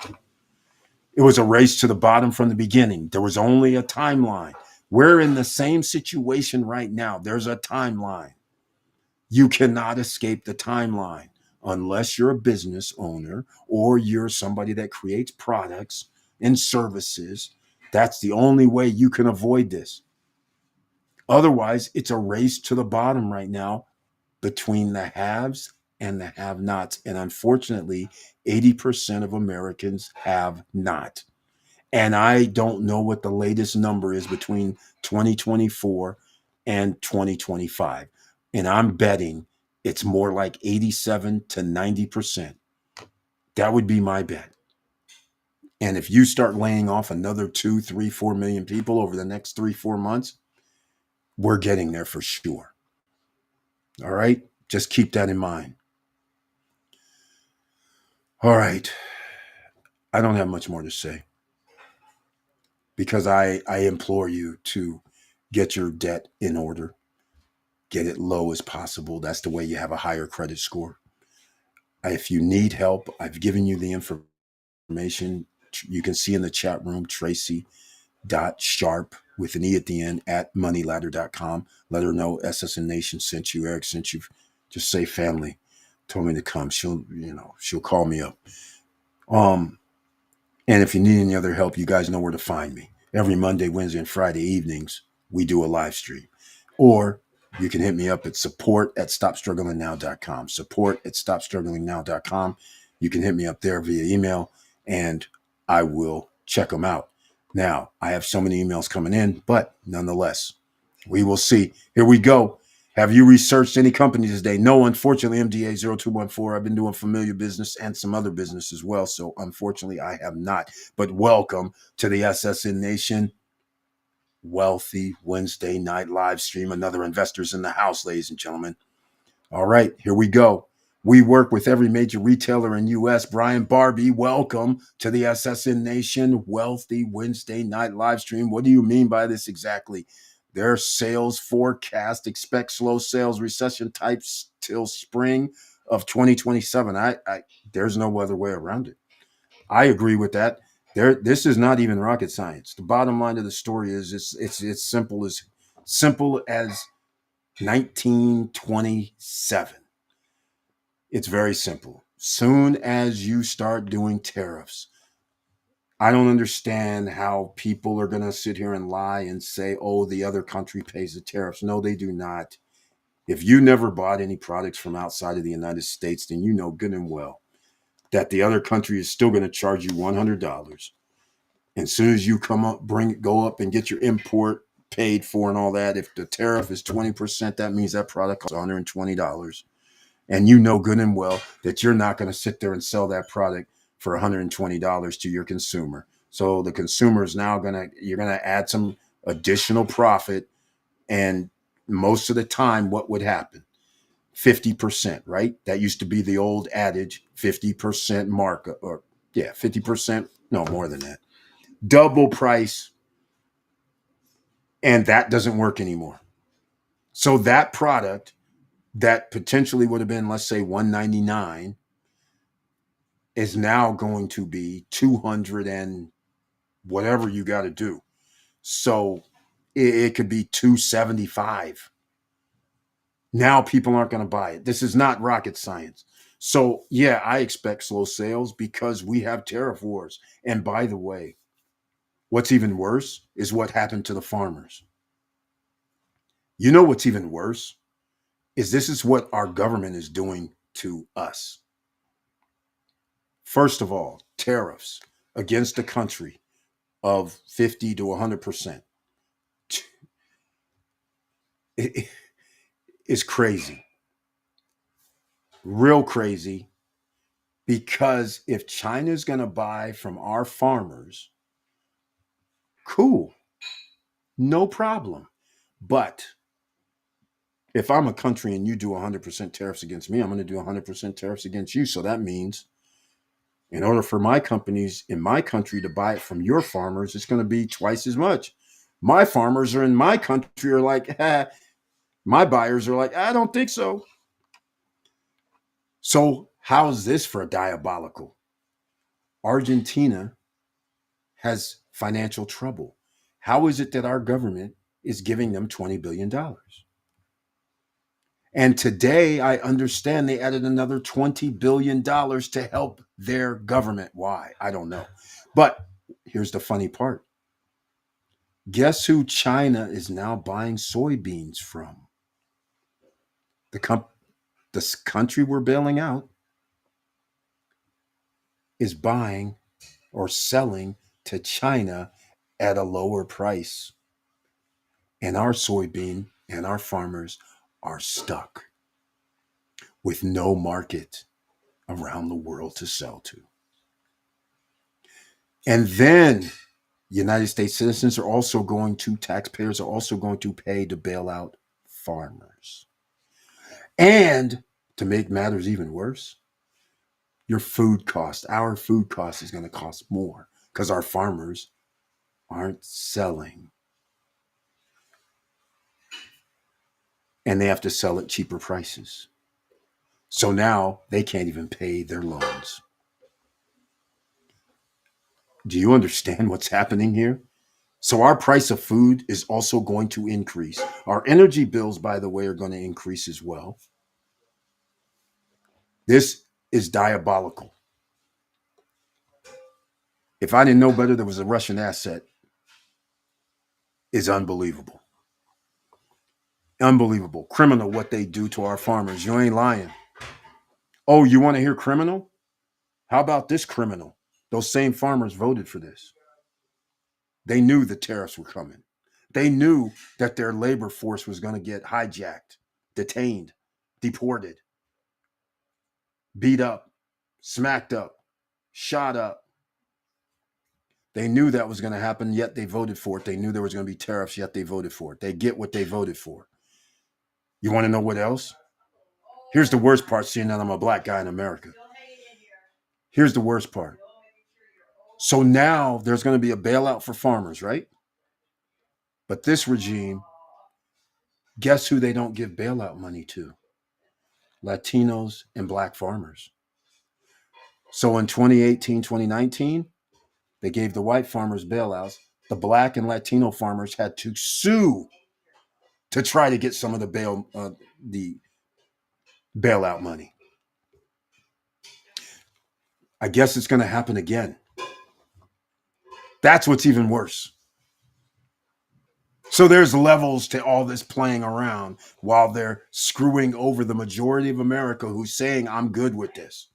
It was a race to the bottom from the beginning. There was only a timeline. We're in the same situation right now. There's a timeline. You cannot escape the timeline unless you're a business owner or you're somebody that creates products and services. That's the only way you can avoid this. Otherwise, it's a race to the bottom right now between the haves and the have nots. And unfortunately, 80% of Americans have not. And I don't know what the latest number is between 2024 and 2025. And I'm betting it's more like 87 to 90%. That would be my bet. And if you start laying off another 2, 3, 4 million people over the next 3, 4 months, we're getting there for sure. All right. Just keep that in mind. All right. I don't have much more to say because I implore you to get your debt in order. Get it low as possible. That's the way you have a higher credit score. If you need help, I've given you the information. You can see in the chat room, tracy.sharpe with an E at the end at moneyladder.com. Let her know SSN Nation sent you, Eric sent you. Just say family told me to come. She'll call me up. And if you need any other help, you guys know where to find me. Every Monday, Wednesday, and Friday evenings, we do a live stream. Or you can hit me up at support@stopstrugglingnow.com. Support@stopstrugglingnow.com. You can hit me up there via email, and I will check them out. Now, I have so many emails coming in, but nonetheless, we will see. Here we go. Have you researched any companies today? No, unfortunately, MDA 0214. I've been doing familiar business and some other business as well. So unfortunately, I have not. But welcome to the SSN Nation Wealthy Wednesday night live stream. Another Investors in the House, ladies and gentlemen. All right, here we go. We work with every major retailer in U.S. Brian Barbie, welcome to the SSN Nation Wealthy Wednesday night live stream. What do you mean by this exactly? Their sales forecast expect slow sales recession types till spring of 2027. There's no other way around it. I agree with that. This is not even rocket science. The bottom line of the story is it's simple as 1927. It's very simple. Soon as you start doing tariffs, I don't understand how people are going to sit here and lie and say, oh, the other country pays the tariffs. No, they do not. If you never bought any products from outside of the United States, then you know good and well that the other country is still going to charge you $100. And as soon as you go up and get your import paid for and all that, if the tariff is 20%, that means that product costs $120. And you know good and well that you're not going to sit there and sell that product for $120 to your consumer. So the consumer is now you're going to add some additional profit. And most of the time, what would happen? 50%, right? That used to be the old adage, 50% markup, or yeah, 50%, no more than that. Double price, and that doesn't work anymore. So that product that potentially would have been, let's say, $199 is now going to be 200 and whatever you got to do. So it could be 275. Now people aren't going to buy it. This is not rocket science. So yeah, I expect slow sales because we have tariff wars. And by the way, what's even worse is what happened to the farmers. You know what's even worse is this is what our government is doing to us. First of all, tariffs against a country of 50 to 100%. It is crazy. Real crazy. Because if China's going to buy from our farmers, cool, no problem. But if I'm a country and you do 100% tariffs against me, I'm going to do 100% tariffs against you. So that means in order for my companies in my country to buy it from your farmers, it's going to be twice as much. My farmers are in my country are like, my buyers are like, I don't think so. So how's this for diabolical? Argentina has financial trouble. How is it that our government is giving them $20 billion? And today I understand they added another $20 billion to help their government. Why? I don't know. But here's the funny part. Guess who China is now buying soybeans from? The, the country we're bailing out is buying or selling to China at a lower price. And our soybean and our farmers are stuck with no market around the world to sell to. And then United States citizens are also taxpayers are also going to pay to bail out farmers. And to make matters even worse, our food cost is going to cost more because our farmers aren't selling. And they have to sell at cheaper prices. So now they can't even pay their loans. Do you understand what's happening here? So our price of food is also going to increase. Our energy bills, by the way, are going to increase as well. This is diabolical. If I didn't know better, there was a Russian asset. Is unbelievable. Unbelievable. Criminal what they do to our farmers. You ain't lying. Oh, you want to hear criminal? How about this criminal? Those same farmers voted for this. They knew the tariffs were coming. They knew that their labor force was going to get hijacked, detained, deported, beat up, smacked up, shot up. They knew that was going to happen, yet they voted for it. They knew there was going to be tariffs, yet they voted for it. They get what they voted for. You want to know what else? Here's the worst part, seeing that I'm a black guy in America. Here's the worst part. So now there's going to be a bailout for farmers, right? But this regime, guess who they don't give bailout money to? Latinos and black farmers. So in 2018, 2019, they gave the white farmers bailouts. The black and Latino farmers had to sue to try to get some of the bailout money. I guess it's going to happen again. That's what's even worse. So there's levels to all this playing around while they're screwing over the majority of America who's saying, I'm good with this.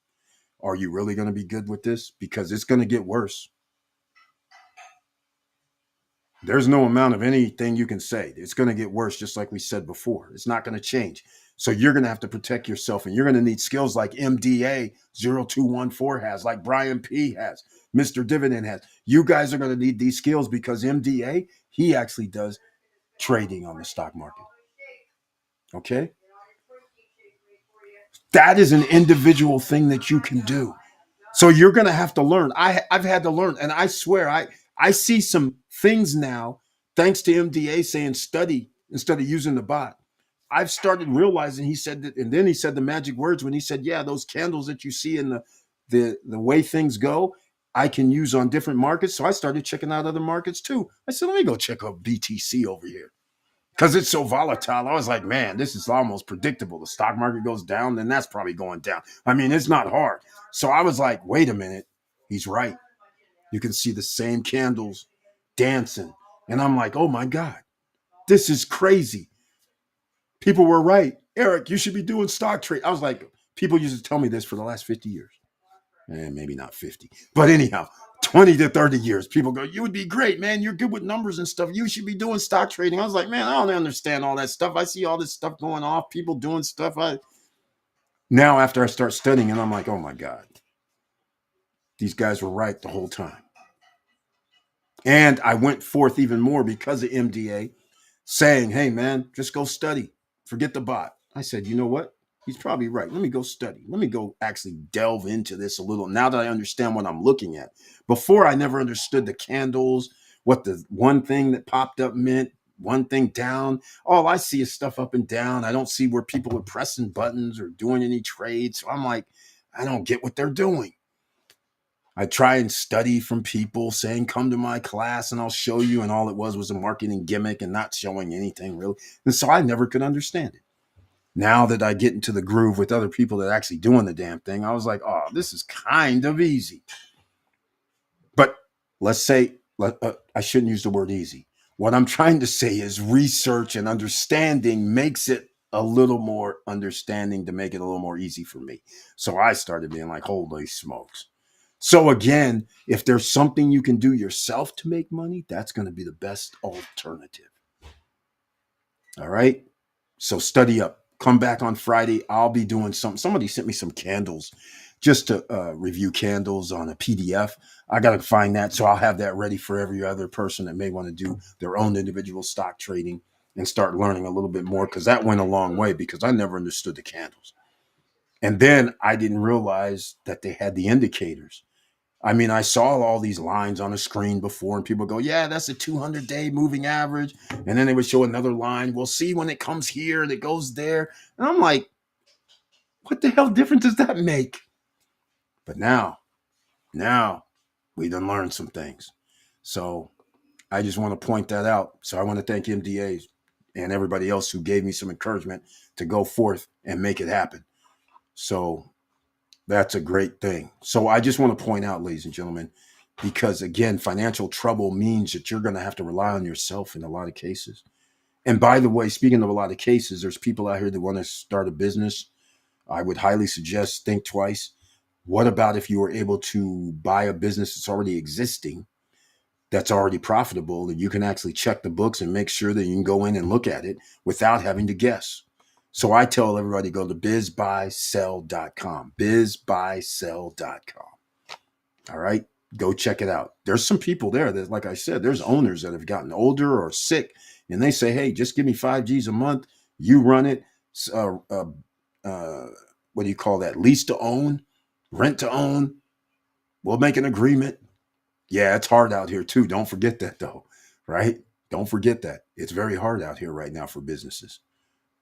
Are you really going to be good with this? Because it's going to get worse. There's no amount of anything you can say. It's going to get worse, just like we said before. It's not going to change. So you're going to have to protect yourself, and you're going to need skills like MDA 0214 has, like Brian P has, Mr. Dividend has. You guys are going to need these skills because MDA, he actually does trading on the stock market. Okay? That is an individual thing that you can do. So you're going to have to learn. I've had to learn, and I swear I see some things now thanks to MDA saying study instead of using the bot. I've started realizing he said that, and then he said the magic words when he said, "Yeah, those candles that you see in the way things go, I can use on different markets." So I started checking out other markets too. I said, "Let me go check out BTC over here." Because it's so volatile. I was like, man, this is almost predictable. The stock market goes down, then that's probably going down. I mean, it's not hard. So I was like, wait a minute. He's right. You can see the same candles dancing. And I'm like, oh my God, this is crazy. People were right. Eric, you should be doing stock trade. I was like, people used to tell me this for the last 50 years. And maybe not 50. But anyhow, 20 to 30 years, people go, you would be great, man. You're good with numbers and stuff. You should be doing stock trading. I was like, man, I don't understand all that stuff. I see all this stuff going off, people doing stuff. Now, after I start studying, and I'm like, oh my God, these guys were right the whole time. And I went forth even more because of MDA saying, hey, man, just go study. Forget the bot. I said, you know what? He's probably right. Let me go study. Let me go actually delve into this a little now that I understand what I'm looking at. Before, I never understood the candles, what the one thing that popped up meant, one thing down. All I see is stuff up and down. I don't see where people are pressing buttons or doing any trades. So I'm like, I don't get what they're doing. I try and study from people saying, come to my class and I'll show you. And all it was a marketing gimmick and not showing anything really. And so I never could understand it. Now that I get into the groove with other people that are actually doing the damn thing, I was like, oh, this is kind of easy. But let's say, I shouldn't use the word easy. What I'm trying to say is research and understanding makes it a little more understanding to make it a little more easy for me. So I started being like, holy smokes. So again, if there's something you can do yourself to make money, that's going to be the best alternative. All right. So study up. Come back on Friday. I'll be doing something. Somebody sent me some candles just to review candles on a PDF. I got to find that. So I'll have that ready for every other person that may want to do their own individual stock trading and start learning a little bit more because that went a long way because I never understood the candles. And then I didn't realize that they had the indicators. I mean, I saw all these lines on the screen before, and people go, yeah, that's a 200-day moving average. And then they would show another line. We'll see when it comes here and it goes there. And I'm like, what the hell difference does that make? But now we done learned some things. So I just want to point that out. So I want to thank MDA and everybody else who gave me some encouragement to go forth and make it happen. So that's a great thing. So I just want to point out, ladies and gentlemen, because again, financial trouble means that you're going to have to rely on yourself in a lot of cases. And by the way, speaking of a lot of cases, there's people out here that want to start a business. I would highly suggest think twice. What about if you were able to buy a business that's already existing, that's already profitable, and you can actually check the books and make sure that you can go in and look at it without having to guess? So I tell everybody go to bizbuysell.com, bizbuysell.com. All right, go check it out. There's some people there that, like I said, there's owners that have gotten older or sick, and they say, hey, just give me 5Gs a month. You run it. Uh, uh, uh, what do you call that? Lease to own, rent to own. We'll make an agreement. Yeah, it's hard out here too. Don't forget that though, right? Don't forget that. It's very hard out here right now for businesses.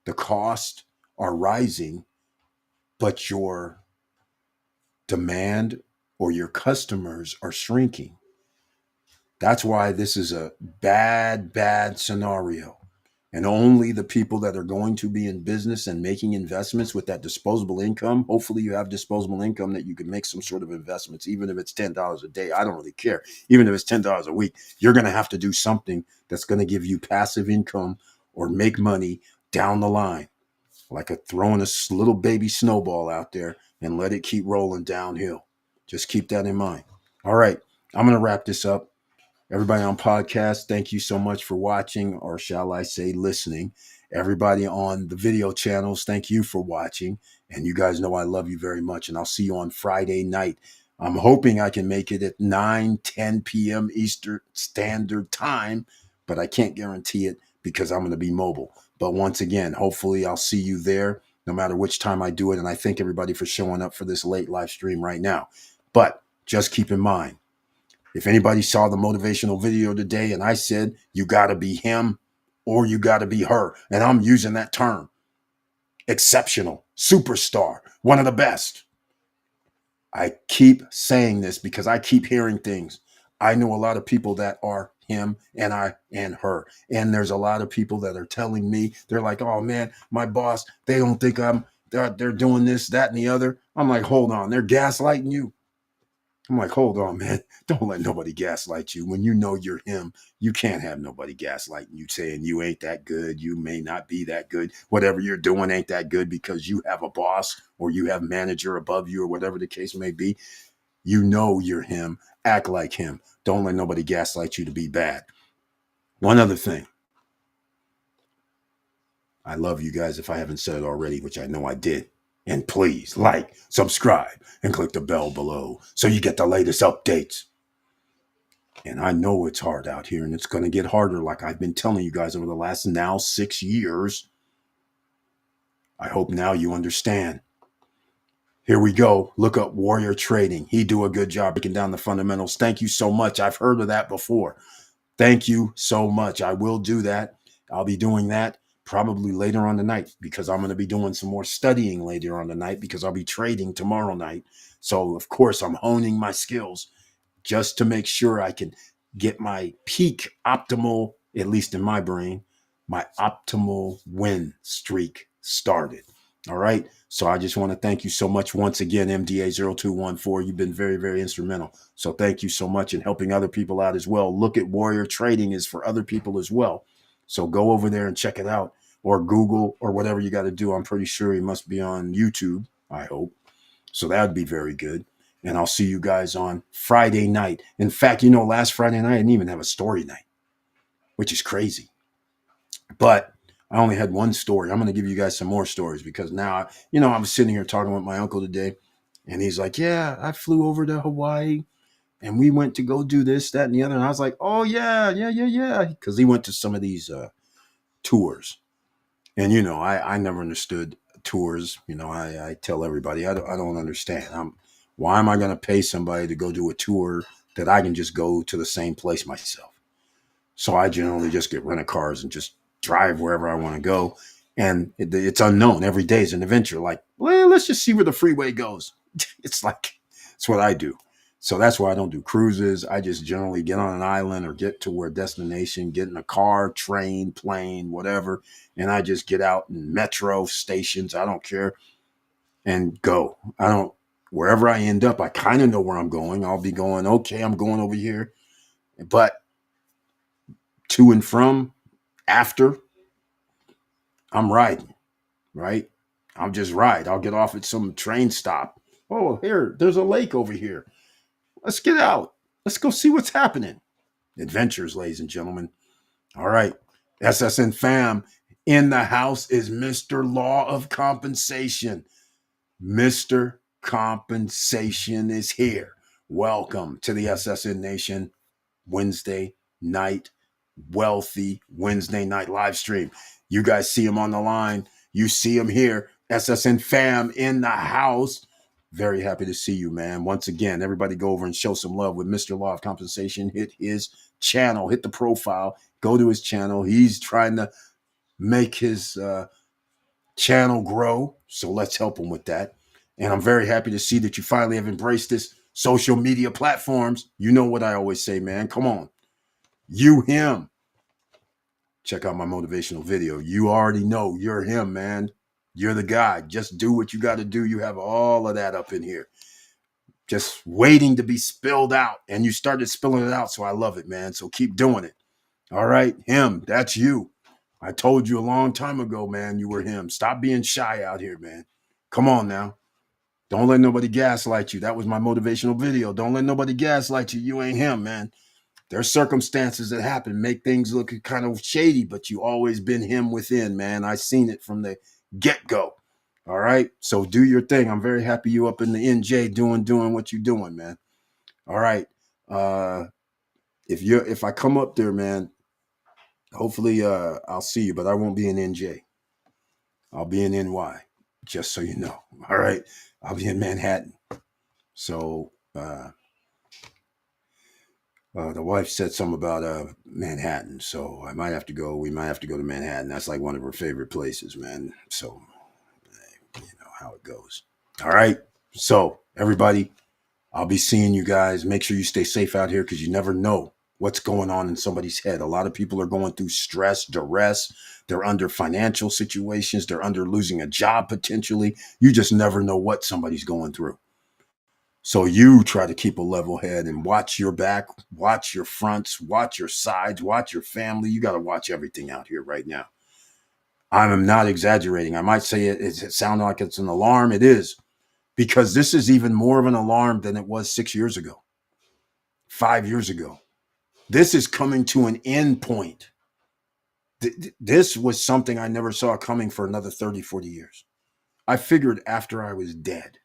The costs are rising, but your demand or your customers are shrinking. That's why this is a bad scenario. And only the people that are going to be in business and making investments with that disposable income, hopefully you have disposable income that you can make some sort of investments, even if it's $10 a day. I don't really care. Even if it's $10 a week, you're going to have to do something that's going to give you passive income or make money down the line, like throwing a little baby snowball out there and let it keep rolling downhill. Just keep that in mind. All right, I'm going to wrap this up. Everybody on podcast, thank you so much for watching, or shall I say listening. Everybody on the video channels, thank you for watching. And you guys know I love you very much. And I'll see you on Friday night. I'm hoping I can make it at 9-10 p.m. Eastern Standard Time, but I can't guarantee it because I'm going to be mobile. But once again, hopefully I'll see you there no matter which time I do it. And I thank everybody for showing up for this late live stream right now. But just keep in mind, if anybody saw the motivational video today and I said, you got to be him or you got to be her, and I'm using that term, exceptional, superstar, one of the best. I keep saying this because I keep hearing things. I know a lot of people that are him and I and her. And there's a lot of people that are telling me, they're like, oh man, my boss, they don't think they're doing this, that, and the other. I'm like, hold on, they're gaslighting you. I'm like, hold on, man. Don't let nobody gaslight you. When you know you're him, you can't have nobody gaslighting you, saying you ain't that good. You may not be that good. Whatever you're doing ain't that good because you have a boss or you have manager above you or whatever the case may be. You know you're him. Act like him. Don't let nobody gaslight you to be bad. One other thing. I love you guys if I haven't said it already, which I know I did. And please like, subscribe, and click the bell below so you get the latest updates. And I know it's hard out here and it's going to get harder, like I've been telling you guys over the last now 6 years. I hope now you understand. Here we go. Look up Warrior Trading. He do a good job breaking down the fundamentals. Thank you so much. I've heard of that before. Thank you so much. I will do that. I'll be doing that probably later on tonight because I'm going to be doing some more studying later on tonight because I'll be trading tomorrow night. So, of course, I'm honing my skills just to make sure I can get my peak optimal, at least in my brain, my optimal win streak started. All right. So I just want to thank you so much once again, MDA0214. You've been very, very instrumental. So thank you so much in helping other people out as well. Look at Warrior Trading is for other people as well. So go over there and check it out, or Google, or whatever you got to do. I'm pretty sure he must be on YouTube, I hope. So that would be very good. And I'll see you guys on Friday night. In fact, last Friday night, I didn't even have a story night, which is crazy. But I only had one story. I'm going to give you guys some more stories because now, I was sitting here talking with my uncle today, and he's like, yeah, I flew over to Hawaii and we went to go do this, that, and the other. And I was like, oh, yeah. Because he went to some of these tours. And, I never understood tours. I tell everybody, I don't understand. Why am I going to pay somebody to go do a tour that I can just go to the same place myself? So I generally just get rental cars and just drive wherever I want to go. And it's unknown. Every day is an adventure. Like, well, let's just see where the freeway goes. It's what I do. So that's why I don't do cruises. I just generally get on an island or get to a destination, get in a car, train, plane, whatever. And I just get out in metro stations. I don't care, and go. Wherever I end up, I kind of know where I'm going. I'll be going, okay, I'm going over here. But to and from, after, I'm riding, right? I'll just ride. I'll get off at some train stop. Oh, there's a lake over here. Let's get out. Let's go see what's happening. Adventures, ladies and gentlemen. All right. SSN fam, in the house is Mr. Law of Compensation. Mr. Compensation is here. Welcome to the SSN Nation Wednesday night, wealthy Wednesday night live stream. You guys see him on the line. You see him here. SSN fam in the house. Very happy to see you, man. Once again, everybody go over and show some love with Mr. Law of Compensation. Hit his channel, hit the profile, go to his channel. He's trying to make his channel grow. So let's help him with that. And I'm very happy to see that you finally have embraced this social media platforms. You know what I always say, man. Come on. You, him. check out my motivational video. You already know you're him, man. You're the guy. Just do what you got to do. You have all of that up in here, just waiting to be spilled out. And you started spilling it out. So I love it, man. So keep doing it. All right. Him, that's you. I told you a long time ago, man, you were him. Stop being shy out here, man. Come on now. Don't let nobody gaslight you. That was my motivational video. Don't let nobody gaslight you. You ain't him, man. There's circumstances that happen, make things look kind of shady, but you always been him within, man. I seen it from the get-go. All right. So do your thing. I'm very happy you up in the NJ doing what you're doing, man. All right. If I come up there, man, hopefully I'll see you, but I won't be in NJ. I'll be in NY, just so you know. All right. I'll be in Manhattan. So the wife said something about Manhattan, so I might have to go. We might have to go to Manhattan. That's like one of her favorite places, man. So you know how it goes. All right. So everybody, I'll be seeing you guys. Make sure you stay safe out here because you never know what's going on in somebody's head. A lot of people are going through stress, duress. They're under financial situations. They're under losing a job potentially. You just never know what somebody's going through. So you try to keep a level head and watch your back, watch your fronts, watch your sides, watch your family. You got to watch everything out here right now. I'm not exaggerating. I might say it sounds like it's an alarm. It is, because this is even more of an alarm than it was 6 years ago, 5 years ago. This is coming to an end point. This was something I never saw coming for another 30, 40 years. I figured after I was dead.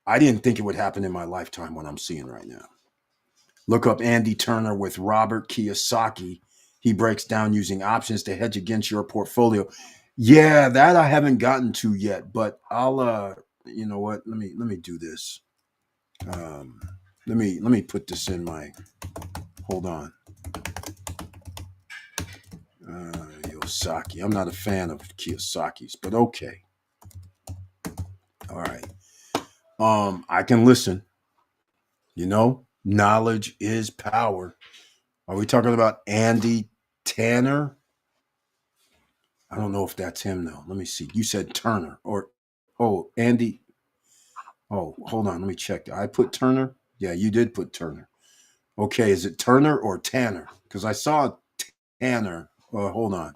I didn't think it would happen in my lifetime, what I'm seeing right now. Look up Andy Turner with Robert Kiyosaki. He breaks down using options to hedge against your portfolio. Yeah, that I haven't gotten to yet, but I'll you know what? Let me do this. Let me put this in my, hold on. Kiyosaki. I'm not a fan of Kiyosaki's, but okay. All right. I can listen. You know, knowledge is power. Are we talking about Andy Tanner? I don't know if that's him though. Let me see. You said Turner or Andy. Oh, hold on. Let me check. I put Turner. Yeah, you did put Turner. Okay, is it Turner or Tanner? Because I saw Tanner. Hold on.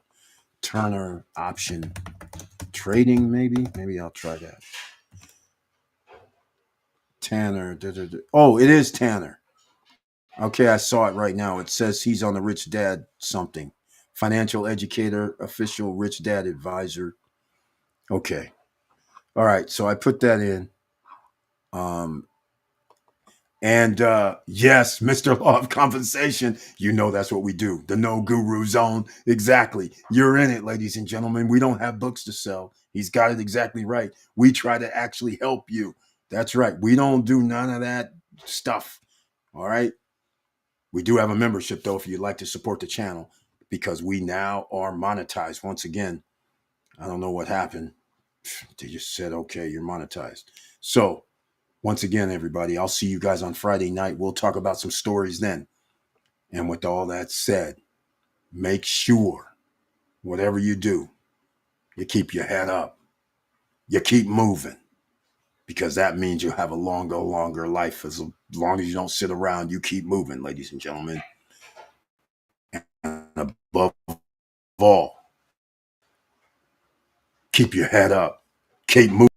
Turner option trading, maybe. Maybe I'll try that. Tanner. Oh, it is Tanner. Okay, I saw it right now. It says he's on the Rich Dad something. Financial educator, official Rich Dad advisor. Okay. All right. So I put that in. And yes, Mr. Law of Compensation, you know that's what we do. The No Guru Zone. Exactly. You're in it, ladies and gentlemen. We don't have books to sell. He's got it exactly right. We try to actually help you. That's right. We don't do none of that stuff. All right. We do have a membership, though, if you'd like to support the channel, because we now are monetized. Once again, I don't know what happened. They just said, okay, you're monetized. So, once again, everybody, I'll see you guys on Friday night. We'll talk about some stories then. And with all that said, make sure, whatever you do, you keep your head up. You keep moving, because that means you have a longer life. As long as you don't sit around, you keep moving, ladies and gentlemen. And above all, keep your head up. Keep moving.